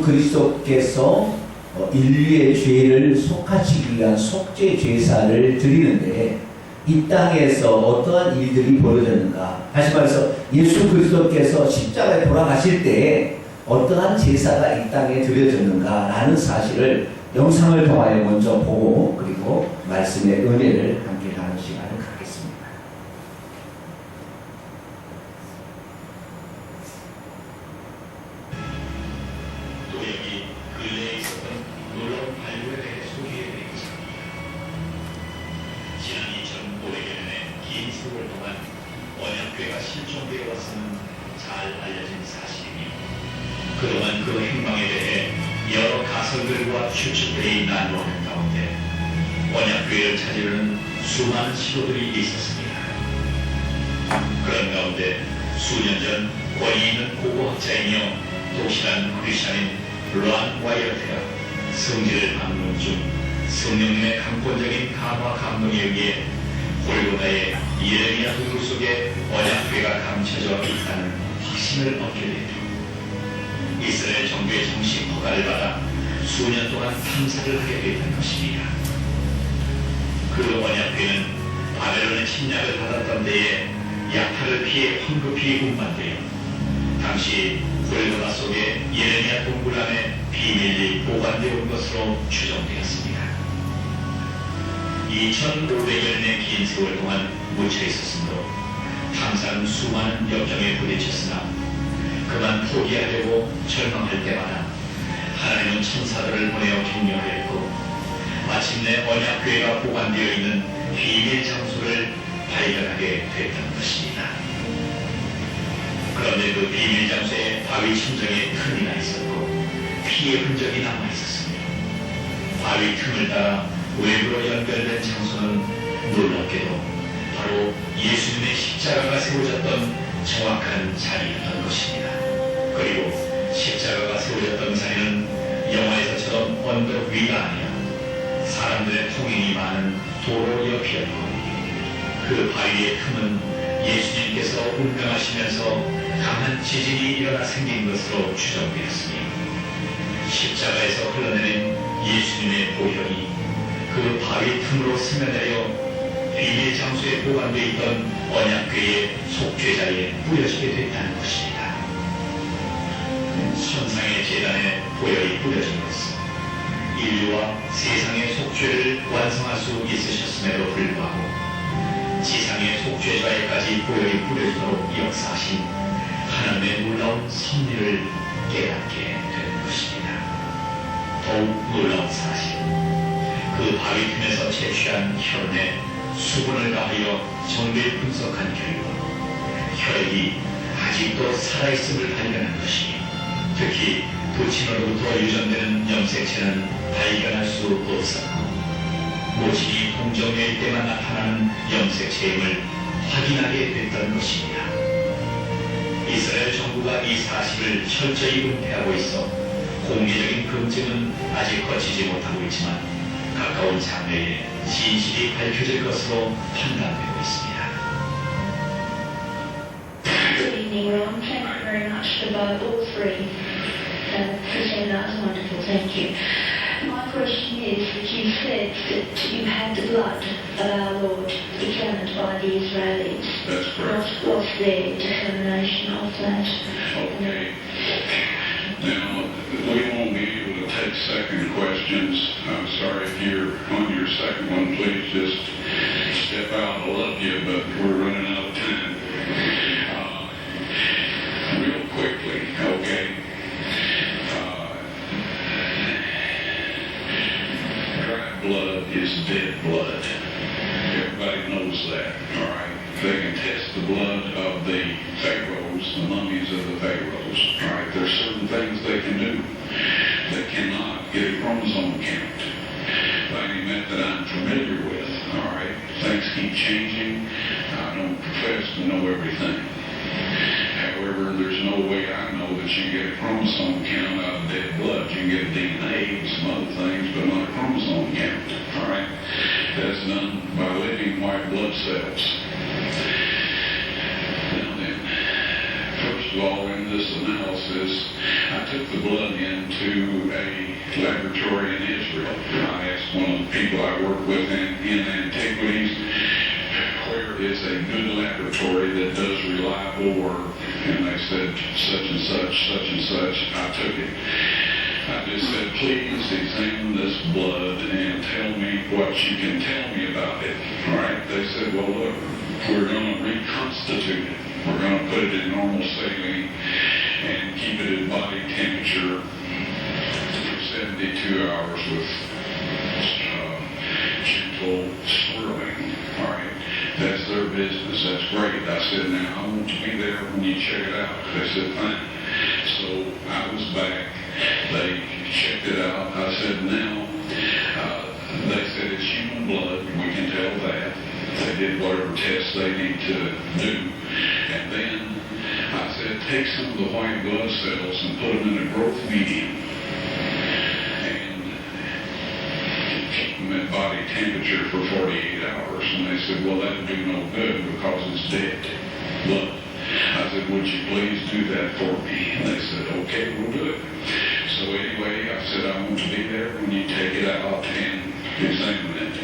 그리스도께서 인류의 죄를 속하시기 위한 속죄 제사를 드리는데 이 땅에서 어떠한 일들이 벌어졌는가? 다시 말해서 예수 그리스도께서 십자가에 돌아가실 때에 어떠한 제사가 이 땅에 드려졌는가라는 사실을 영상을 통하여 먼저 보고 그리고 말씀의 은혜를 함께 나눈 시간을 갖겠습니다. 또 여기 근래에 있었던 놀라운 발굴에 대해 소개해드리겠습니다. 지난 2500여 년의 긴 세월 동안 언약궤가 실종되어 왔음은 잘 알려진 사실이며 그동안 그 행방에 대해 여러 가설들과 추측들이 난무하는 가운데 언약궤를 찾으려는 수많은 시도들이 있었습니다. 그런 가운데 수년 전 권위 있는 고고학자이며 독실한 크리스찬인 론 와이어트가 성지를 방문 중 성령님의 강권적인 감화 감동에 의해 골고다의 예레미야 도구 속에 언약궤가 감춰져 있다는 확신을 얻게 되었습니다. 이스라엘 정부의 정식 허가를 받아 수년 동안 탐사를 하게 되었던 것입니다. 그 언약궤는 바벨론의 침략을 받았던 때에 약탈을 피해 황급히 운반되어 당시 골고다 속에 예레미야 동굴 안에 비밀리 보관되어 온 것으로 추정되었습니다. 2500여 년의 긴 세월 동안 묻혀 있었으므로 탐사는 수많은 역경에 부딪혔으나 그만 포기하려고 절망할 때마다 하나님은 천사들을 보내어 격려했고 마침내 언약궤가 보관되어 있는 비밀 장소를 발견하게 됐던 것입니다. 그런데 그 비밀 장소에 바위 침정에 틈이 나 있었고 피의 흔적이 남아 있었으며 바위 틈을 따라 외부로 연결된 장소는 놀랍게도 바로 예수님의 십자가가 세워졌던 정확한 자리였던 것입니다. 그리고 십자가가 세워졌던 자리는 영화에서처럼 언덕 위가 아니라 사람들의 통행이 많은 도로 옆이었고 그 바위의 틈은 예수님께서 운명하시면서 강한 지진이 일어나 생긴 것으로 추정되었으며 십자가에서 흘러내린 예수님의 보혈이 그 바위 틈으로 스며내려 비밀 장소에 보관되어 있던 언약궤의 속죄자에 뿌려지게 됐다는 것입니다. 천상의 제단에 보혈이 뿌려진 것은 인류와 세상의 속죄를 완성할 수 있으셨음에도 불구하고 지상의 속죄자에까지 보혈이 뿌려지도록 역사하신 하나님의 놀라운 섭리를 깨닫게 된 것입니다. 더욱 놀라운 사실, 그 바위 틈에서 채취한 혈흔에 수분을 가하여 정밀 분석한 결과 혈액이 아직도 살아있음을 발견한 것이며 특히 부친으로부터 유전되는 염색체는 발견할 수 없었고 모친이 동정일 때만 나타나는 염색체임을 확인하게 됐던 것입니다. 이스라엘 정부가 이 사실을 철저히 은폐하고 있어 공개적인 검증은 아직 거치지 못하고 있지만 가까운 장래에 진실이 밝혀질 것으로 판단되고 있습니다. Good evening, Ron. Thank you very much for all three. Christine, that was wonderful. Thank you. My question is that you said that you had the blood of our Lord examined by the Israelis. That's correct. What's their determination of that? Okay. Now, we won't be able to take second questions. I'm sorry if you're on your second one, please just step out. I love you, but we're running out of time. Real quickly, okay? Dry blood is dead blood. Everybody knows that, all right? They can test the blood of the pharaohs, the mummies of the pharaohs, all right? There's certain things they can do. They cannot get a chromosome count by any method I'm familiar with, all right? Things keep changing. I don't profess to know everything. However, there's no way I know that you get a chromosome count out of dead blood. You can get a DNA and some other things, but not a chromosome count, all right? That's done by living white blood cells. Now then, first first of all, in this analysis, I took the blood into a laboratory in Israel. I asked one of the people I work with in antiquities, where is a good laboratory that does reliable work? And they said, such and such, such and such. I took it. I just said, please examine this blood and tell me what you can tell me about it. All right? They said, well, look, we're going to reconstitute it. We're going to put it in normal saline and keep it at body temperature for 72 hours with gentle swirling. All right? That's their business. That's great. I said, now, I want to be there when you check it out. They said, fine. So I was back. They checked it out. I said, now, they said it's human blood. We can tell that. They did whatever tests they need to do. And then I said, take some of the white blood cells and put them in a growth medium. And keep them at body temperature for 48 hours. And they said, well, that'd do no good because it's dead blood. I said, would you please do that for me? And they said, okay, we'll do it. So anyway, I said, I want to be there when you take it out and examine it.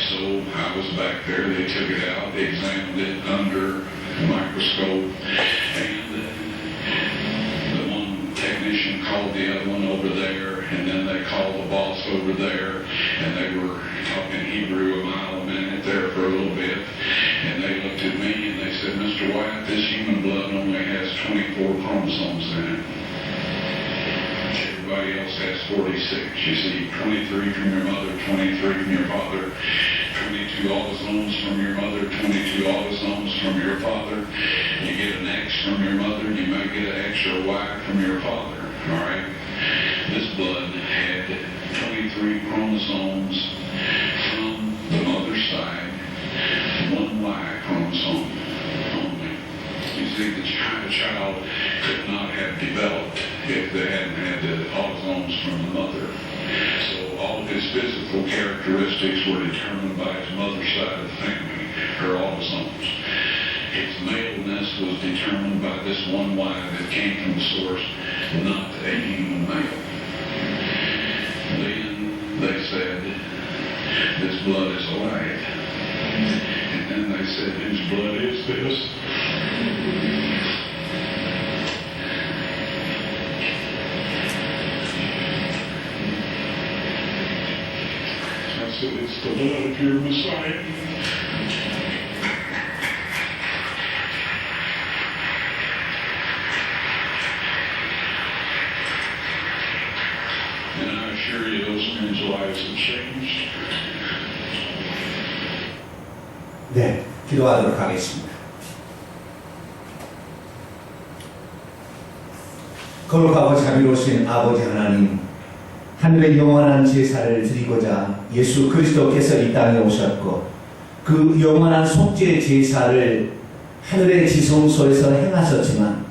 So I was back there. They took it out, examined it under a microscope, and the one technician called the other one over there, and then they called the boss over there, and they were talking Hebrew a mile a minute there for a little bit, and they looked at me and they said, Mr. Wyatt, this human blood only has 24 chromosomes in it. Everybody else has 46. You see, 23 from your mother, 23 from your father, 22 autosomes from your mother, 22 autosomes from your father. You get an X from your mother, you might get an X or Y from your father. All right? This blood had 23 chromosomes from the mother's side, one Y chromosome only. You see, the child could not have developed if they hadn't had the autosomes from the mother. So all of his physical characteristics were determined by his mother's side of the family, her autosomes. His maleness was determined by this one Y that came from the source, not a human male. Then they said, this blood is alive. And then they said, whose blood is this? I said, it's the blood of your Messiah. And I assure you, those men's lives have changed. 네, 기도하도록 하겠습니다. 거룩하고 자비로우신 아버지 하나님, 하늘의 영원한 제사를 드리고자 예수 그리스도께서 이 땅에 오셨고 그 영원한 속죄 제사를 하늘의 지성소에서 행하셨지만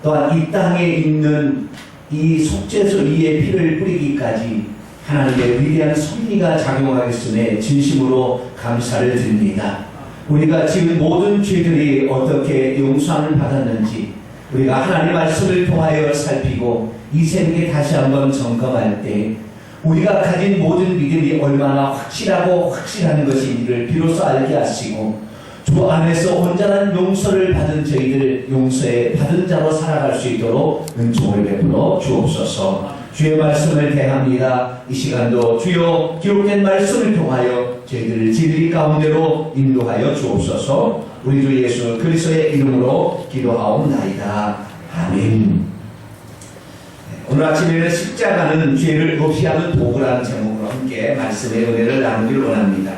또한 이 땅에 있는 이 속죄소 위에 피를 뿌리기까지 하나님의 위대한 섭리가 작용하겠음에 진심으로 감사를 드립니다. 우리가 지은 모든 죄들이 어떻게 용서함을 받았는지 우리가 하나님의 말씀을 통하여 살피고 이 새벽에 다시 한번 점검할 때 우리가 가진 모든 믿음이 얼마나 확실하고 확실한 것인지를 비로소 알게 하시고 주 안에서 온전한 용서를 받은 저희들 용서의 받은 자로 살아갈 수 있도록 은총을 베풀어 주옵소서. 주의 말씀을 대합니다. 이 시간도 주여 기록된 말씀을 통하여 저희들을 진리 가운데로 인도하여 주옵소서. 우리 주 예수 그리스도의 이름으로 기도하옵나이다. 아멘. 오늘 아침에는 십자가는 죄를 없이 하는 도구라는 제목으로 함께 말씀의 은혜를 나누기를 원합니다.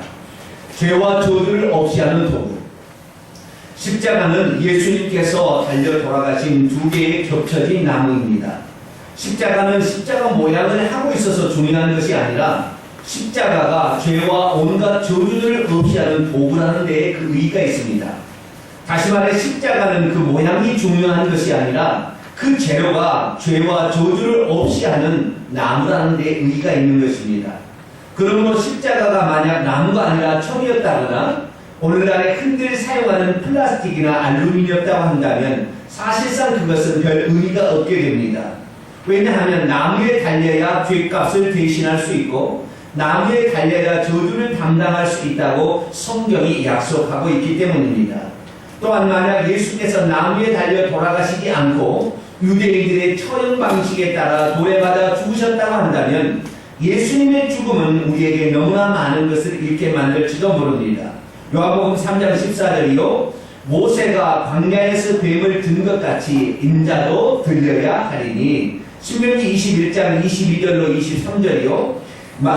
죄와 저주를 없이 하는 도구. 십자가는 예수님께서 달려 돌아가신 두 개의 겹쳐진 나무입니다. 십자가는 십자가 모양을 하고 있어서 중요한 것이 아니라 십자가가 죄와 온갖 저주를 없이 하는 도구라는 데에 그 의의가 있습니다. 다시 말해 십자가는 그 모양이 중요한 것이 아니라 그 재료가 죄와 저주를 없이 하는 나무라는 데에 의의가 있는 것입니다. 그러므로 십자가가 만약 나무가 아니라 철이었다거나 오늘날에 흔들 사용하는 플라스틱이나 알루미늄이었다고 한다면 사실상 그것은 별 의미가 없게 됩니다. 왜냐하면 나무에 달려야 죗값을 대신할 수 있고 나무에 달려야 저주를 담당할 수 있다고 성경이 약속하고 있기 때문입니다. 또한 만약 예수께서 나무에 달려 돌아가시지 않고 유대인들의 처형 방식에 따라 돌에 맞아 죽으셨다고 한다면 예수님의 죽음은 우리에게 너무나 많은 것을 잃게 만들지도 모릅니다. 요한복음 3장 14절이요 모세가 광야에서 뱀을 든 것 같이 인자도 들려야 하리니 신명기 21장 22절로 23절이요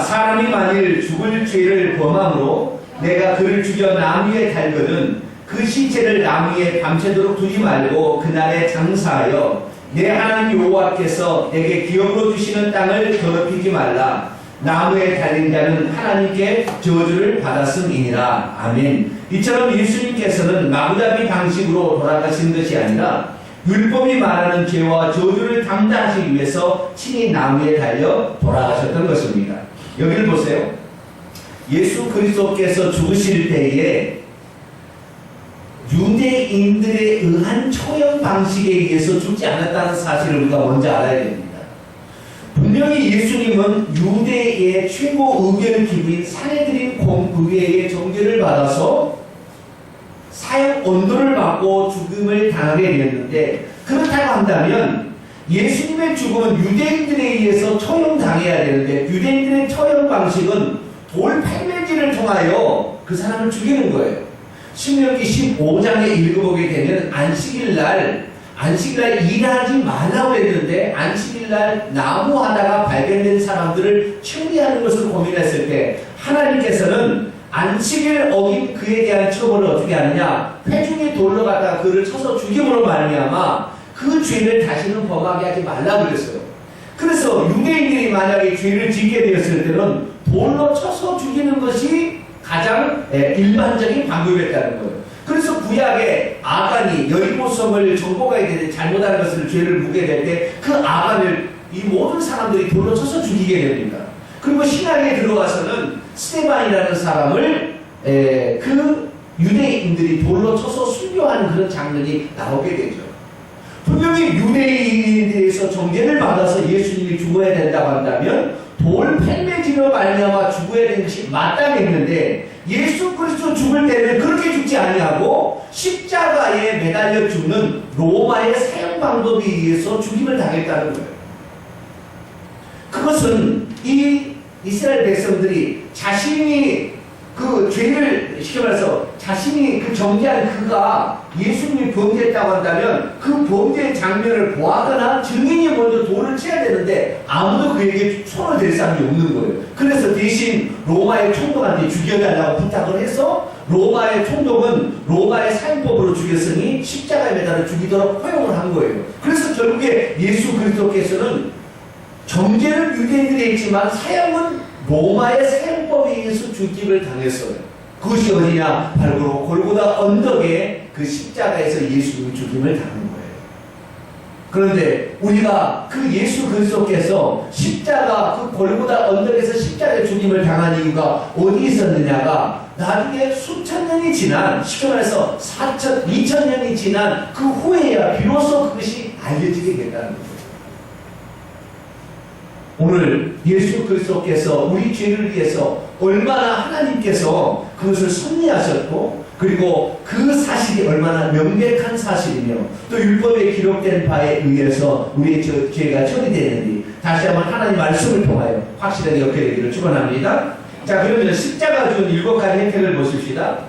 사람이 만일 죽을 죄를 범함으로 내가 그를 죽여 나무 위에 달거든 그 시체를 나무 위에 밤새도록 두지 말고 그날에 장사하여 내 하나님 여호와께서 내게 기업으로 주시는 땅을 더럽히지 말라. 나무에 달린 자는 하나님께 저주를 받았음이니라. 아멘. 이처럼 예수님께서는 마구잡이 방식으로 돌아가신 것이 아니라 율법이 말하는 죄와 저주를 담당하시기 위해서 친히 나무에 달려 돌아가셨던 것입니다. 여기를 보세요. 예수 그리스도께서 죽으실 때에 유대인들에 의한 처형 방식에 의해서 죽지 않았다는 사실을 우리가 먼저 알아야 됩니다. 분명히 예수님은 유대의 최고 의결 기구인 산헤드린 공의회의 정죄를 받아서 사형 언도를 받고 죽음을 당하게 되었는데 그렇다고 한다면 예수님의 죽음은 유대인들에 의해서 처형당해야 되는데 유대인들의 처형 방식은 돌 팔매질을 통하여 그 사람을 죽이는 거예요. 신명기 15장에 읽어보게 되면 안식일날 일하지 말라고 했는데 안식일날 나무하다가 발견된 사람들을 처리하는 것을 고민했을 때 하나님께서는 안식일 어긴 그에 대한 처벌을 어떻게 하느냐 회중에 돌로 갖다가 그를 쳐서 죽임으로 말미암아 그 죄를 다시는 범하게 하지 말라고 그랬어요. 그래서 유대인들이 만약에 죄를 짓게 되었을 때는 돌로 쳐서 죽이는 것이 가장 일반적인 방법이었다는 거예요. 그래서 구약에 아간이 여리고성을 정복하게 되는데 잘못하는 것을 죄를 묻게 될 때 그 아간을 이 모든 사람들이 돌로 쳐서 죽이게 됩니다. 그리고 신약에 들어와서는 스데반이라는 사람을 그 유대인들이 돌로 쳐서 순교하는 그런 장면이 나오게 되죠. 분명히 유대인에 대해서 정죄를 받아서 예수님이 죽어야 된다고 한다면 돌 팽매질로 말미암아 죽어야 되는 것이 마땅했는데 예수 그리스도 죽을 때는 그렇게 죽지 아니하고 십자가에 매달려 죽는 로마의 사형 방법에 의해서 죽임을 당했다는 거예요. 그것은 이 이스라엘 백성들이 자신이 그 죄를 쉽게 말해서 자신이 그 정죄한 그가 예수님이 범죄했다고 한다면 그 범죄의 장면을 보았거나 증인이 먼저 돌을 쳐야 되는데 아무도 그에게 손을 댈 사람이 없는 거예요. 그래서 대신 로마의 총독한테 죽여달라고 부탁을 해서 로마의 총독은 로마의 사형법으로 죽였으니 십자가에 매달아 죽이도록 허용을 한 거예요. 그래서 결국에 예수 그리스도께서는 정죄는 유대인들이 했지만 사형은 로마의 사형법에 의해서 죽임을 당했어요. 그것이 어디냐? 바로 골고다 언덕에 그 십자가에서 예수님이 죽임을 당한 거예요. 그런데 우리가 그 예수 그리스도께서 십자가 그 골고다 언덕에서 십자가에 죽임을 당한 이유가 어디 있었느냐가 나중에 수천 년이 지난 쉽게 말해서 2000년이 지난 그 후에야 비로소 그것이 알려지게 됐다는 거예요. 오늘 예수 그리스도께서 우리 죄를 위해서 얼마나 하나님께서 그것을 섭리하셨고 그리고 그 사실이 얼마나 명백한 사실이며 또 율법에 기록된 바에 의해서 우리의 죄가 처리되는지 다시 한번 하나님 말씀을 통하여 확실하게 얻게 되기를 축원합니다. 자, 그러면 십자가 준 7가지 혜택을 보십시다.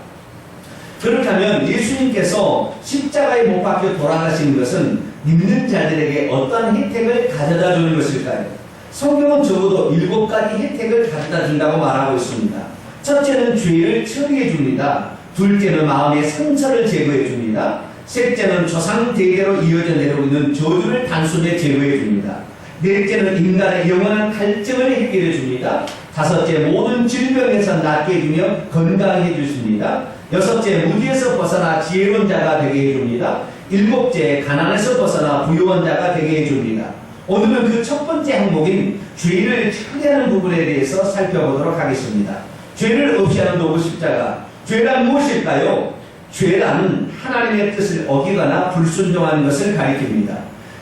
그렇다면 예수님께서 십자가에 못 박혀 돌아가신 것은 믿는 자들에게 어떠한 혜택을 가져다 주는 것일까요? 성경은 적어도 7가지 혜택을 가져다 준다고 말하고 있습니다. 첫째는 죄를 처리해 줍니다. 둘째는 마음의 상처를 제거해 줍니다. 셋째는 조상 대대로 이어져 내려오고 있는 저주를 단숨에 제거해 줍니다. 넷째는 인간의 영원한 갈증을 해결해 줍니다. 다섯째, 모든 질병에서 낫게 해주며 건강해 주십니다. 여섯째, 무지에서 벗어나 지혜로운 자가 되게 해줍니다. 일곱째, 가난에서 벗어나 부유한 자가 되게 해줍니다. 오늘은 그 첫 번째 항목인 죄를 처리하는 부분에 대해서 살펴보도록 하겠습니다. 죄를 없이 하는 도구 십자가. 죄란 무엇일까요? 죄란 하나님의 뜻을 어기거나 불순종하는 것을 가리킵니다.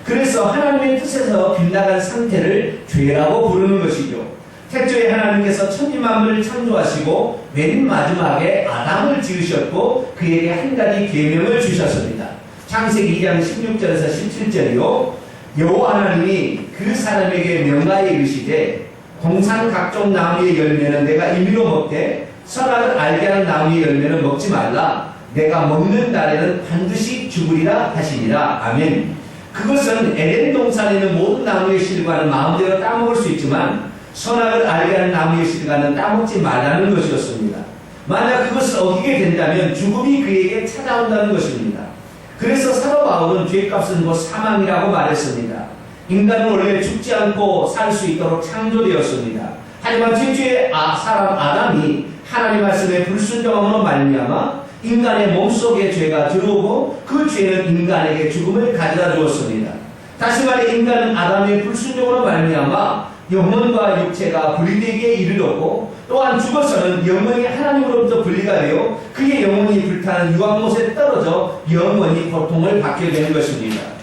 그래서 하나님의 뜻에서 빗나간 상태를 죄라고 부르는 것이죠. 태초에 하나님께서 천지만물을 창조하시고 맨 마지막에 아담을 지으셨고 그에게 한 가지 계명을 주셨습니다. 창세기 2장 16절에서 17절이요. 여호와 하나님이 그 사람에게 명하여 이르시되 동산 각종 나무의 열매는 내가 임의로 먹되 선악을 알게 하는 나무의 열매는 먹지 말라. 내가 먹는 날에는 반드시 죽으리라 하시니라. 아멘. 그것은 에덴 동산에 있는 모든 나무의 실과는 마음대로 따먹을 수 있지만 선악을 알게 하는 나무의 실과는 따먹지 말라는 것이었습니다. 만약 그것을 어기게 된다면 죽음이 그에게 찾아온다는 것입니다. 그래서 사도 바울은 죄값은 곧 사망이라고 말했습니다. 인간은 원래 죽지 않고 살 수 있도록 창조되었습니다. 하지만 최초의 사람 아담이 하나님 말씀에 불순종함으로 말미암아 인간의 몸속에 죄가 들어오고 그 죄는 인간에게 죽음을 가져다 주었습니다. 다시 말해 인간은 아담의 불순종으로 말미암아 영혼과 육체가 분리되기에 이르렀고 또한 죽어서는 영혼이 하나님으로부터 분리가 되어 그의 영혼이 불타는 유황못에 떨어져 영원히 고통을 받게 되는 것입니다.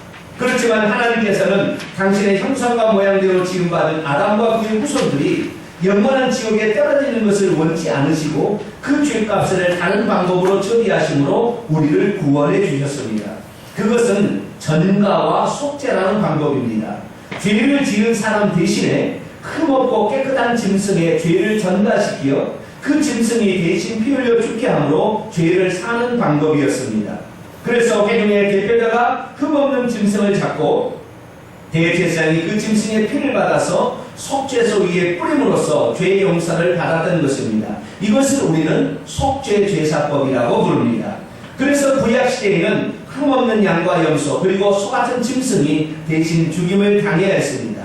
그렇지만 하나님께서는 당신의 형상과 모양대로 지음받은 아담과 그의 후손들이 영원한 지옥에 떨어지는 것을 원치 않으시고 그 죄값을 다른 방법으로 처리하심으로 우리를 구원해 주셨습니다. 그것은 전가와 속죄라는 방법입니다. 죄를 지은 사람 대신에 흠없고 깨끗한 짐승의 죄를 전가시키어 그 짐승이 대신 피 흘려 죽게 함으로 죄를 사는 방법이었습니다. 그래서 회중의 대표자가 흠없는 짐승을 잡고 대제사장이 그 짐승의 피를 받아서 속죄소 위에 뿌림으로써 죄의 용서를 받았던 것입니다. 이것을 우리는 속죄제사법이라고 부릅니다. 그래서 구약시대에는 흠없는 양과 염소 그리고 소같은 짐승이 대신 죽임을 당해야 했습니다.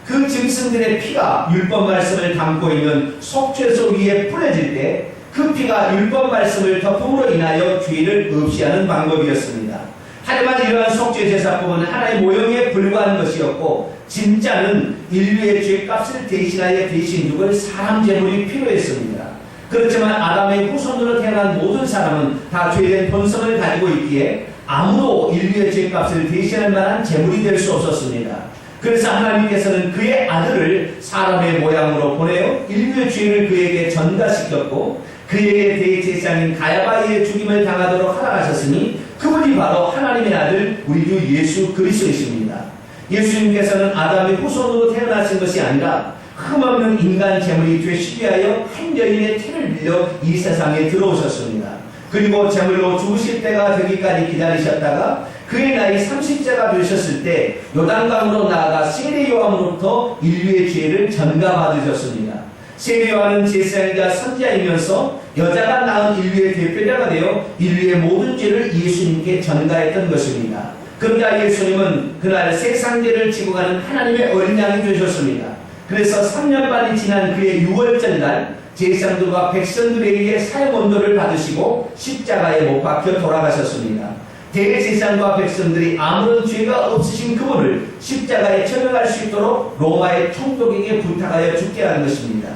그 짐승들의 피가 율법 말씀을 담고 있는 속죄소 위에 뿌려질 때 그 피가 율법 말씀을 덮음으로 인하여 죄를 없이 하는 방법이었습니다. 하지만 이러한 속죄제사법은 하나의 모형에 불과한 것이었고 진짜는 인류의 죄값을 대신하여 대신 죽을 사람 제물이 필요했습니다. 그렇지만 아담의 후손으로 태어난 모든 사람은 다 죄된 본성을 가지고 있기에 아무도 인류의 죄값을 대신할 만한 제물이 될 수 없었습니다. 그래서 하나님께서는 그의 아들을 사람의 모양으로 보내어 인류의 죄를 그에게 전가시켰고 그에게 대제사장인 가야바의 죽임을 당하도록 허락하셨으니 그분이 바로 하나님의 아들 우리 주 예수 그리스도이십니다. 예수님께서는 아담의 후손으로 태어나신 것이 아니라 흠없는 인간 제물이 되시기 위하여 한 여인의 태를 빌려 이 세상에 들어오셨습니다. 그리고 제물로 죽으실 때가 되기까지 기다리셨다가 그의 나이 30세가 되셨을 때 요단강으로 나아가 세례 요한으로부터 인류의 죄를 전가받으셨습니다. 세례 요한은 제사장이자 선지자이면서 여자가 낳은 인류의 대표자가 되어 인류의 모든 죄를 예수님께 전가했던 것입니다. 그러자 예수님은 그날 세상 죄를 지고 가는 하나님의 어린 양이 되셨습니다. 그래서 3년 반이 지난 그의 6월절 날 제사장들과 백성들에 의해 사형언도를 받으시고 십자가에 못 박혀 돌아가셨습니다. 대제사장과 백성들이 아무런 죄가 없으신 그분을 십자가에 처형할 수 있도록 로마의 총독에게 부탁하여 죽게 한 것입니다.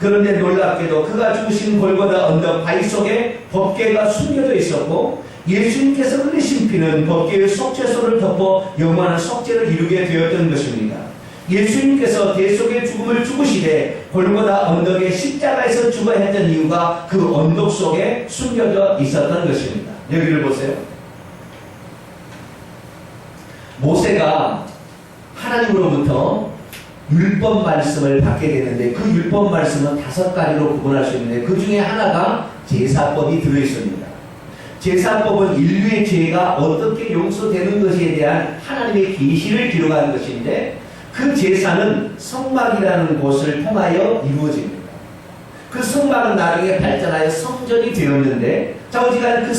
그런데 놀랍게도 그가 죽으신 골고다 언덕 바위 속에 법궤가 숨겨져 있었고 예수님께서 흘리신 피는 법궤의 속죄소를 덮어 영원한 속죄를 이루게 되었던 것입니다. 예수님께서 대속의 죽음을 죽으시되 골고다 언덕의 십자가에서 죽어야 했던 이유가 그 언덕 속에 숨겨져 있었던 것입니다. 여기를 보세요. 모세가 하나님으로부터 율법 말씀을 받게 되는데 그 율법 말씀은 5가지로 구분할 수 있는데 그 중에 하나가 제사법이 들어있습니다. 제사법은 인류의 죄가 어떻게 용서되는 것에 대한 하나님의 계시를 기록하는 것인데 그 제사는 성막이라는 곳을 통하여 이루어집니다. 그 성막은 나중에 발전하여 성전이 되었는데 어지간 그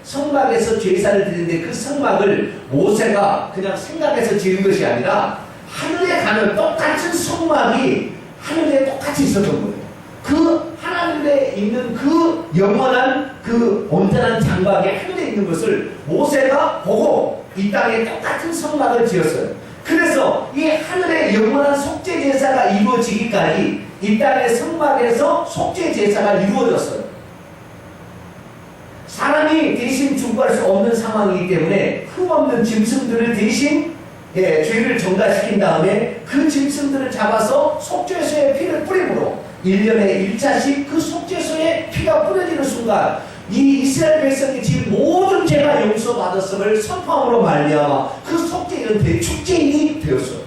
성막에서 제사를 드리는데 그 성막을 모세가 그냥 생각해서 지은 것이 아니라 하늘에 가는 똑같은 성막이 하늘에 똑같이 있었던 거예요. 그 하늘에 있는 그 영원한 그 온전한 장막이 하늘에 있는 것을 모세가 보고 이 땅에 똑같은 성막을 지었어요. 그래서 이 하늘의 영원한 속죄 제사가 이루어지기까지 이 땅의 성막에서 속죄 제사가 이루어졌어요. 사람이 대신 중보할 수 없는 상황이기 때문에 흠없는 짐승들을 대신 죄를 전가시킨 다음에 그 짐승들을 잡아서 속죄소에 피를 뿌림으로 1년에 1차씩 그 속죄소에 피가 뿌려지는 순간 이 이스라엘 백성이 지은 모든 죄가 용서받았음을 선포함으로 말미암아 그 속죄는 대축제인이 되었어요.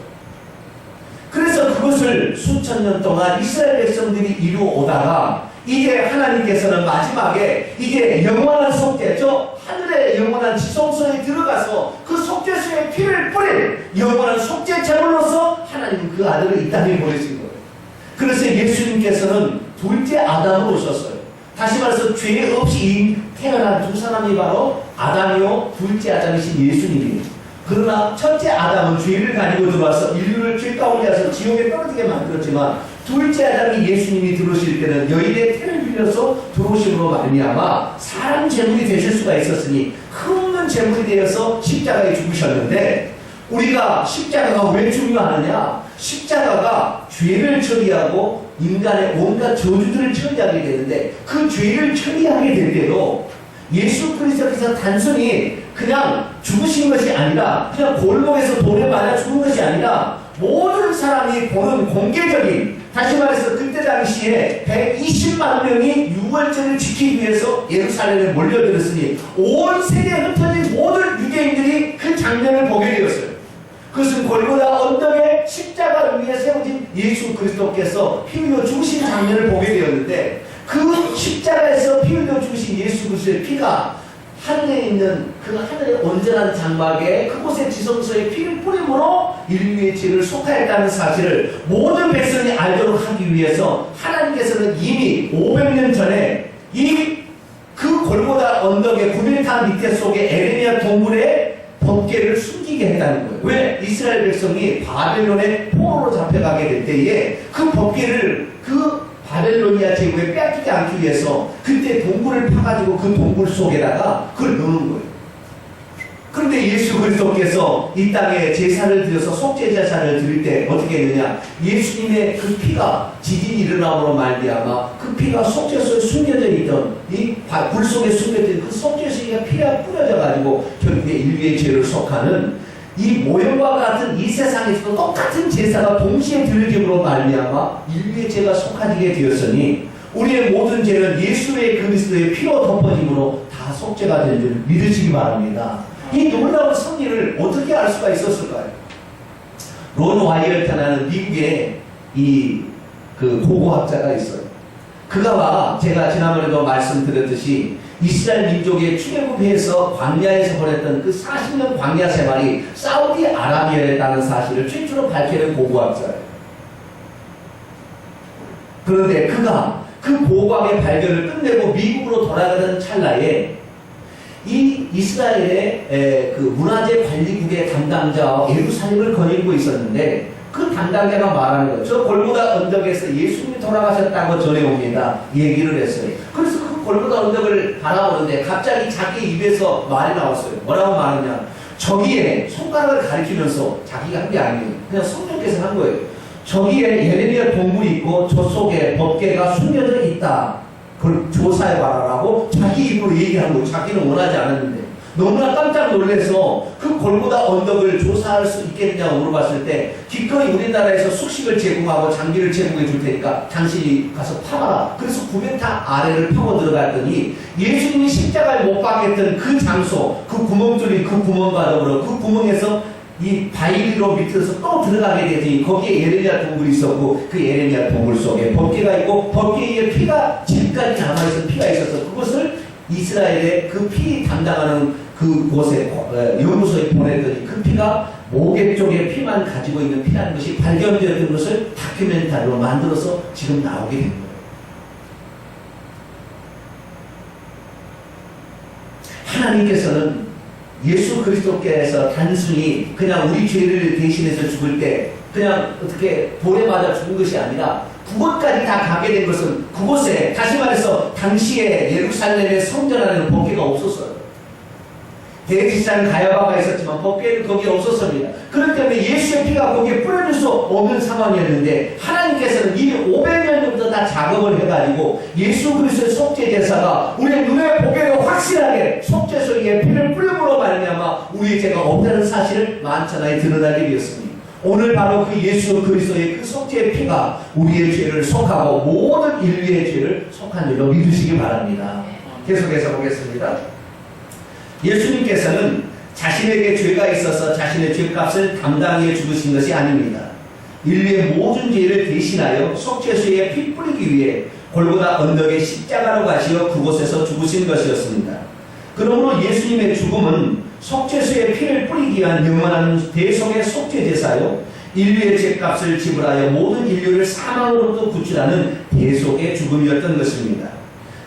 그래서 그것을 수천 년 동안 이스라엘 백성들이 이루어오다가 이제 하나님께서는 마지막에 이제 영원한 속죄죠. 하늘의 영원한 지성소에 들어가서 그 속죄소에 피를 뿌릴 영원한 속죄 제물로서 하나님은 그 아들을 이 땅에 보내신 거예요. 그래서 예수님께서는 둘째 아담으로 오셨어요. 다시 말해서 죄 없이 태어난 두 사람이 바로 아담이요 둘째 아담이신 예수님이에요. 그러나 첫째 아담은 죄를 가지고 들어와서 인류를 죄 가운데 와서 지옥에 떨어지게 만들었지만 둘째 아담이 예수님이 들어오실 때는 여인의 태를 빌려서 들어오심으로 말미암아 사람 제물이 되실 수가 있었으니 흠없는 제물이 되어서 십자가에 죽으셨는데 우리가 십자가가 왜 중요하느냐? 십자가가 죄를 처리하고 인간의 온갖 저주들을 처리하게 되는데 그 죄를 처리하게 될 때도 예수 그리스도께서 단순히 그냥 죽으신 것이 아니라 그냥 골목에서 돌에 맞아 죽은 것이 아니라 모든 사람이 보는 공개적인 다시 말해서 그때 당시에 120만 명이 유월절을 지키기 위해서 예루살렘에 몰려들었으니 온 세계에 흩어진 모든 유대인들이 그 장면을 보게 되었어요. 그것은 골고다 언덕에 십자가를 위해 세워진 예수 그리스도께서 피 흘려 죽으신 장면을 보게 되었는데 그 십자가에서 피 흘려 죽으신 예수 그리스도의 피가 하늘에 있는 그 하늘의 온전한 장막에 그곳의 지성소에 피를 뿌림으로 인류의 죄를 속하였다는 사실을 모든 백성이 알도록 하기 위해서 하나님께서는 이미 500년 전에 그 골고다 언덕의 9m 밑에 속에 에레미야 동굴에 법궤를 숨기게 했다는 거예요. 왜? 이스라엘 백성이 바벨론의 포로로 잡혀가게 될 때에 그 법궤를 그 바벨로니아 제국에 빼앗기지 않기 위해서 그때 동굴을 파가지고 그 동굴 속에다가 그걸 넣는 거예요. 그런데 예수 그리스도께서 이 땅에 제사를 드려서 속죄 제사를 드릴 때 어떻게 했느냐? 예수님의 그 피가 지진이 일어남으로 말미암아 그 피가 속죄소에 숨겨져 있던 이 불 속에 숨겨져 있던 그 속죄소에 피가 뿌려져 가지고 결국에 인류의 죄를 속하는 이 모형과 같은 이 세상에서도 똑같은 제사가 동시에 드려짐으로 말미암아 인류의 죄가 속하지게 되었으니 우리의 모든 죄는 예수의 그리스도의 피로 덮어짐으로 다 속죄가 된 줄 믿으시기 바랍니다. 이 놀라운 승리를 어떻게 알 수가 있었을까요? 론 와이어트라는 미국의 그 고고학자가 있어요. 그가 제가 지난번에도 말씀드렸듯이 이스라엘 민족의 출애굽해서 광야에서 보냈던 그 40년 광야 생활이 사우디아라비아였다는 사실을 최초로 밝혀낸 고고학자예요. 그런데 그가 그 고고학의 발견을 끝내고 미국으로 돌아가던 찰나에 이 이스라엘의 그 문화재 관리국의 담당자와 예루살렘을 거닐고 있었는데 그 담당자가 말하는 거예요. 저 골고다 언덕에서 예수님이 돌아가셨다고 전해옵니다. 얘기를 했어요. 그래서 그 골고다 언덕을 바라보는데 갑자기 자기 입에서 말이 나왔어요. 뭐라고 말하냐? 저기에 손가락을 가리키면서 자기가 한 게 아니에요. 그냥 성령께서 한 거예요. 저기에 예레미야 동굴이 있고 저 속에 법궤가 숨겨져 있다. 그걸 조사해봐라라고 자기 입으로 얘기한 거예요. 자기는 원하지 않았는데. 너무나 깜짝 놀라서 그 골고다 언덕을 조사할 수 있겠느냐고 물어봤을 때 기꺼이 우리나라에서 숙식을 제공하고 장비를 제공해 줄 테니까 당신이 가서 파봐라. 그래서 9m 아래를 파고 들어갔더니 예수님이 십자가에 못 박혔던 그 장소, 그 구멍 뚫린 그 구멍과 더불어 그 구멍에서 이 바위로 밑에서 또 들어가게 되더니 거기에 예레미야 동굴이 있었고 그 예레미야 동굴 속에 법궤가 있고 법궤에 피가 지금까지 남아있던 피가 있어서 그것을 이스라엘의 그 피 담당하는 그곳에 연구소에 보냈더니 그 피가 목에 쪽에 피만 가지고 있는 피라는 것이 발견되었던 것을 다큐멘터리로 만들어서 지금 나오게 된 거예요. 하나님께서는 예수 그리스도께서 단순히 그냥 우리 죄를 대신해서 죽을 때 그냥 어떻게 돌에 맞아 죽은 것이 아니라 그곳까지 다 가게 된 것은 그곳에 다시 말해서 당시에 예루살렘의 성전 안에는 법궤가 없었어요. 대지산 가야바가 있었지만 법궤는 거기에 없었습니다. 그렇기 때문에 예수의 피가 거기에 뿌려질 수 없는 상황이었는데 하나님께서는 이미 500년 전부터 다 작업을 해가지고 예수 그리스도의 속죄 제사가 우리의 눈에 보게도 확실하게 속죄소에 피를 뿌림으로 말미암아 우리의 죄가 없다는 사실을 만천하에 드러나게 되었습니다. 오늘 바로 그 예수 그리스도의 그 속죄의 피가 우리의 죄를 속하고 모든 인류의 죄를 속한 줄로 믿으시기 바랍니다. 계속해서 보겠습니다. 예수님께서는 자신에게 죄가 있어서 자신의 죄값을 담당해 죽으신 것이 아닙니다. 인류의 모든 죄를 대신하여 속죄수에 피 뿌리기 위해 골고다 언덕에 십자가로 가시어 그곳에서 죽으신 것이었습니다. 그러므로 예수님의 죽음은 속죄수에 피를 뿌리기 위한 영원한 대속의 속죄제사요, 인류의 죄값을 지불하여 모든 인류를 사망으로부터 구출하는 대속의 죽음이었던 것입니다.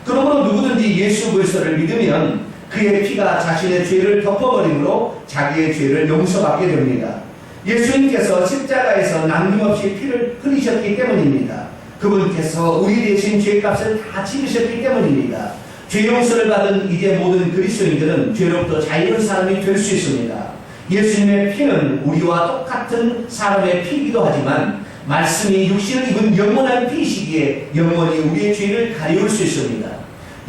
그러므로 누구든지 예수 그리스도를 믿으면 그의 피가 자신의 죄를 덮어버림으로 자기의 죄를 용서받게 됩니다. 예수님께서 십자가에서 남김없이 피를 흘리셨기 때문입니다. 그분께서 우리 대신 죄값을 다 치르셨기 때문입니다. 죄 용서를 받은 이제 모든 그리스도인들은 죄로부터 자유로운 사람이 될 수 있습니다. 예수님의 피는 우리와 똑같은 사람의 피이기도 하지만 말씀이 육신을 입은 영원한 피이시기에 영원히 우리의 죄를 가리울 수 있습니다.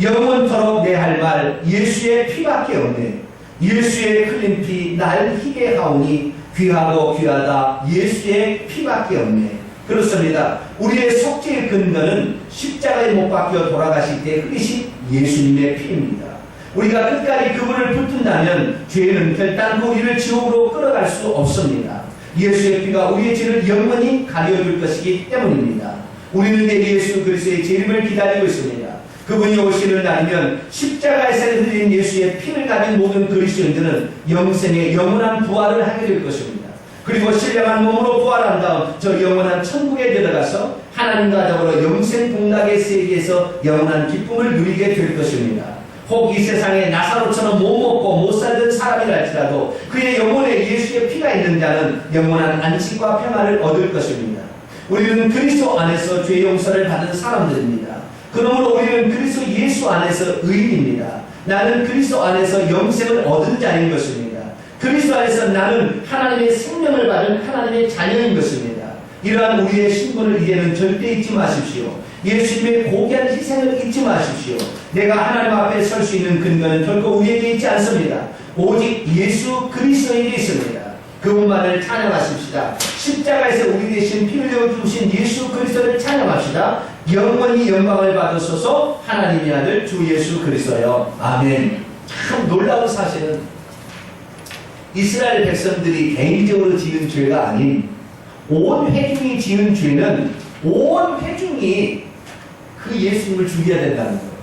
영원토록 내 할 말 예수의 피밖에 없네. 예수의 흘린 피 날 희게 하오니 귀하고 귀하다 예수의 피밖에 없네. 그렇습니다. 우리의 속죄의 근거는 십자가에 못 박혀 돌아가실 때 흘리신 예수님의 피입니다. 우리가 끝까지 그분을 붙든다면 죄는 결단코 우리를 지옥으로 끌어갈 수 없습니다. 예수의 피가 우리의 죄를 영원히 가려줄 것이기 때문입니다. 우리는 이제 예수 그리스도의 재림을 기다리고 있습니다. 그분이 오시는 날이면 십자가에서 흘린 예수의 피를 가진 모든 그리스도인들은 영생의 영원한 부활을 하게 될 것입니다. 그리고 신령한 몸으로 부활한 다음 저 영원한 천국에 들어가서 하나님과 더불어 영생 복락의 세계에서 영원한 기쁨을 누리게 될 것입니다. 혹 이 세상에 나사로처럼 못 먹고 못 살던 사람이랄지라도 그의 영혼에 예수의 피가 있는 자는 영원한 안식과 평안을 얻을 것입니다. 우리는 그리스도 안에서 죄 용서를 받은 사람들입니다. 그러므로 우리는 그리스도 예수 안에서 의인입니다. 나는 그리스도 안에서 영생을 얻은 자인 것입니다. 그리스도 안에서 나는 하나님의 생명을 받은 하나님의 자녀인 것입니다. 이러한 우리의 신분을 이제는 절대 잊지 마십시오. 예수님의 고귀한 희생을 잊지 마십시오. 내가 하나님 앞에 설 수 있는 근거는 결코 우리에게 있지 않습니다. 오직 예수 그리스도에게 있습니다. 그분만을 찬양하십시다. 십자가에서 우리 대신 피 흘려 주신 예수 그리스도를 찬양합시다. 영원히 영광을 받으소서. 하나님의 아들 주 예수 그리스도요. 아멘. 참 놀라운 사실은 이스라엘 백성들이 개인적으로 지은 죄가 아닌 온 회중이 지은 죄는 온 회중이 그 예수님을 죽여야 된다는 거예요.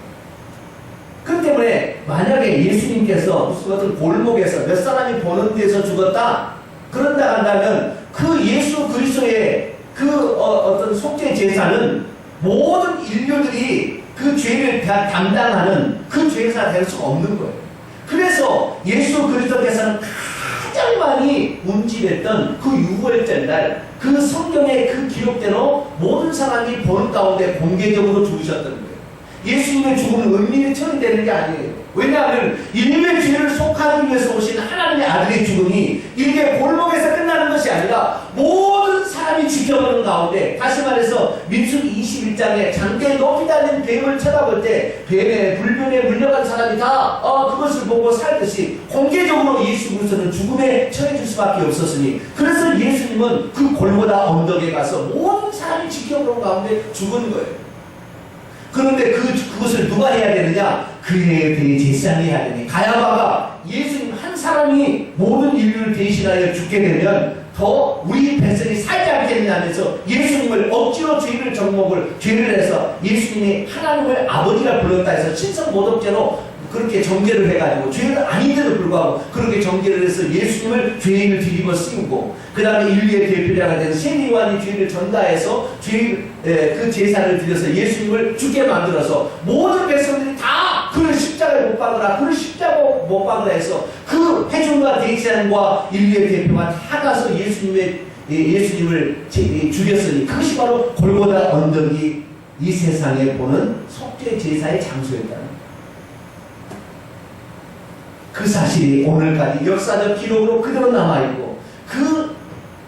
그 때문에 만약에 예수님께서 무슨 어떤 골목에서 몇 사람이 보는 데서 죽었다 그런다 한다면 그 예수 그리스도의 그 어떤 속죄 제사는 모든 인류들이 그 죄를 다 담당하는 그 죄사가 될 수가 없는 거예요. 그래서 예수 그리스도께서는 가장 많이 움찔했던 그 6월절 날 그 성경의 그 기록대로 모든 사람이 보는 가운데 공개적으로 죽으셨던 거예요. 예수님의 죽음은 은밀히 처리되는 게 아니에요. 왜냐하면 인류의 죄를 속하기 위해서 오신 하나님의 아들의 죽음이 이게 골목에서 끝나는 것이 아니라 모든 사람이 지켜보는 가운데, 다시 말해서 민수기 21장에 장대에 높이 달린 뱀을 쳐다볼 때 뱀의 불변에 물려간 사람이 다 그것을 보고 살듯이 공개적으로 예수 그리스도는 죽음에 처해질 수밖에 없었으니, 그래서 예수님은 그 골고다 언덕에 가서 모든 사람이 지켜보는 가운데 죽은 거예요. 그런데 그것을 누가 해야 되느냐? 그에 대해 제사를 해야 되니, 가야바가 예수님 한 사람이 모든 인류를 대신하여 죽게 되면 더 우리 백성이 살지 않겠느냐면서 예수님을 억지로 죄를 해서 예수님이 하나님을 아버지라 불렀다 해서 신성모독죄로 그렇게 정죄를 해가지고, 죄는 아닌데도 불구하고 그렇게 정죄를 해서 예수님을 죄인을 뒤집어 씌우고, 그 다음에 인류의 대표자가 된 세리요한이 죄를 전가해서 그 제사를 드려서 예수님을 죽게 만들어서 모든 백성들이 다 그를 십자가에 못 박으라, 그를 십자가에 못 박으라 해서 그 회중과 대제사장과 인류의 대표가 다 가서 예수님을 죽였으니, 그것이 바로 골고다 언덕이 이 세상에 보는 속죄 제사의 장소였다는 거예요. 그 사실이 오늘까지 역사적 기록으로 그대로 남아있고, 그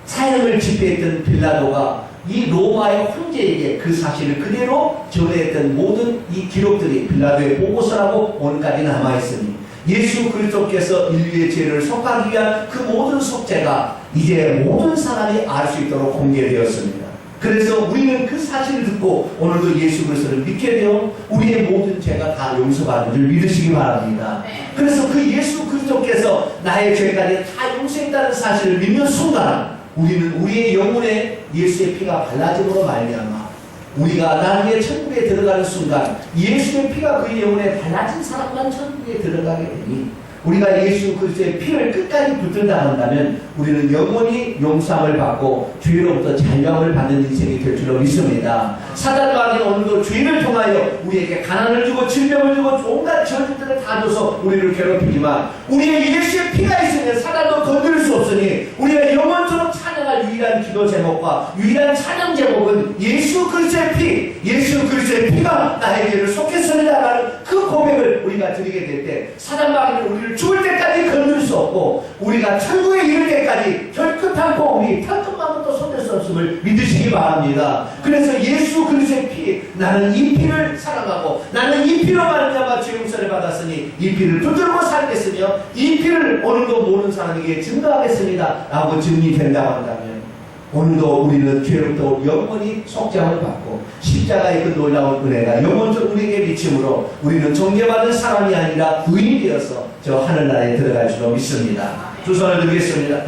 사형을 집행했던 빌라도가 이 로마의 황제에게 그 사실을 그대로 전해했던 모든 이 기록들이 빌라도의 보고서라고 오늘까지 남아있으니 예수 그리스도께서 인류의 죄를 속하기 위한 그 모든 속죄가 이제 모든 사람이 알 수 있도록 공개되었습니다. 그래서 우리는 그 사실을 듣고 오늘도 예수 그리스도를 믿게 되어 우리의 모든 죄가 다 용서받은 줄 믿으시기 바랍니다. 그래서 그 예수 그리스도께서 나의 죄까지 다 용서했다는 사실을 믿는 순간 우리는 우리의 영혼에 예수의 피가 발라짐으로 말미암아 우리가 나중에 천국에 들어가는 순간 예수의 피가 그의 영혼에 발라진 사람만 천국에 들어가게 되니 우리가 예수 그리스도의 피를 끝까지 붙들다 한다면 우리는 영원히 용서함을 받고 죄로부터 자유함을 받는 인생이 될 줄로 믿습니다. 사단과 오늘도 죄를 통하여 우리에게 가난을 주고 질병을 주고 온갖 저주들을 다 줘서 우리를 괴롭히지만 우리의 예수의 피가 있으면 사단도 건드릴 수 없으니 우리가 영원토록 찬양할 유일한 기도 제목과 유일한 찬양 제목은 예수 그리스도의 피, 예수 그리스도의 피가 나의 죄를 속했습니다라는 그 고백을 우리가 드리게 될 때 사단마귀는 우리를 죽을 때까지 건들 수 없고 우리가 천국에 이를 때까지 결끝 않고 우리 털끝만큼도 손댈 수 없음을 믿으시기 바랍니다. 그래서 예수 그리스도의 피, 나는 이 피를 사랑하고 나는 이 피로 말미암아 죄 용서를 받았으니 이 피를 붙들고 살겠으며 이 피를 오늘도 모르는 사람에게 증거하겠습니다 라고 증언된다고 한다면 오늘도 우리는 죄로부터 영원히 속죄함을 받고 십자가의 그 놀라운 은혜가 영원토록 우리에게 미침으로 우리는 정죄받은 사람이 아니라 의인이 되어서 저 하늘나라에 들어갈 줄로 믿습니다. 두 손을 들겠습니다.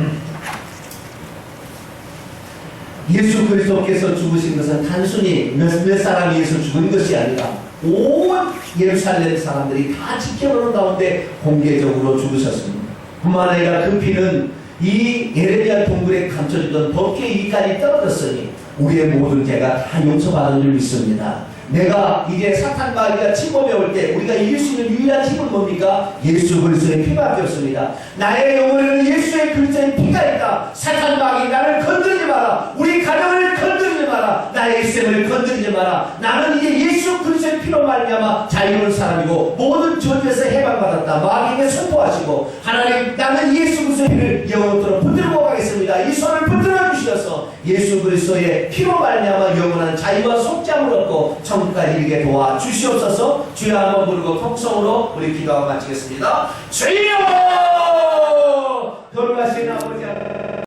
예수 그리스도께서 죽으신 것은 단순히 몇 사람이 위해서 죽은 것이 아니라 온 예루살렘 사람들이 다 지켜보는 가운데 공개적으로 죽으셨습니다. 뿐만 아니라 그 피는 이 예레미야 동굴에 감춰지던 법궤 위까지 떨어졌으니 우리의 모든 죄가 다 용서받은 줄 믿습니다. 내가 이제 사탄마귀가 침범해 올 때 우리가 이길 수 있는 유일한 힘은 뭡니까? 예수 그리스도의 피밖에 없습니다. 나의 영혼에는 예수의 그리스도의 피가 있다. 사탄마귀 나를 건드리지 마라. 우리 가정을 건드리지 마라. 나의 일생을 건드리지 마라. 나는 이제 예수 그리스도의 피로 말미암아 자유로운 사람이고 모든 저주에서 해방받았다. 마귀에게 선포하시고 하나님 나는 예수 그리스도의 피를 영원토록 붙들고 가겠습니다. 이 손을 붙들어 주셔서 예수 그리스도의 피로 말미암아 영원한 자유와 속죄함을 얻고 천국까지 이르게 도와 주시옵소서. 주여 한번 부르고 통성으로 우리 기도하고 마치겠습니다. 주여! 거룩하신 아버지 하나님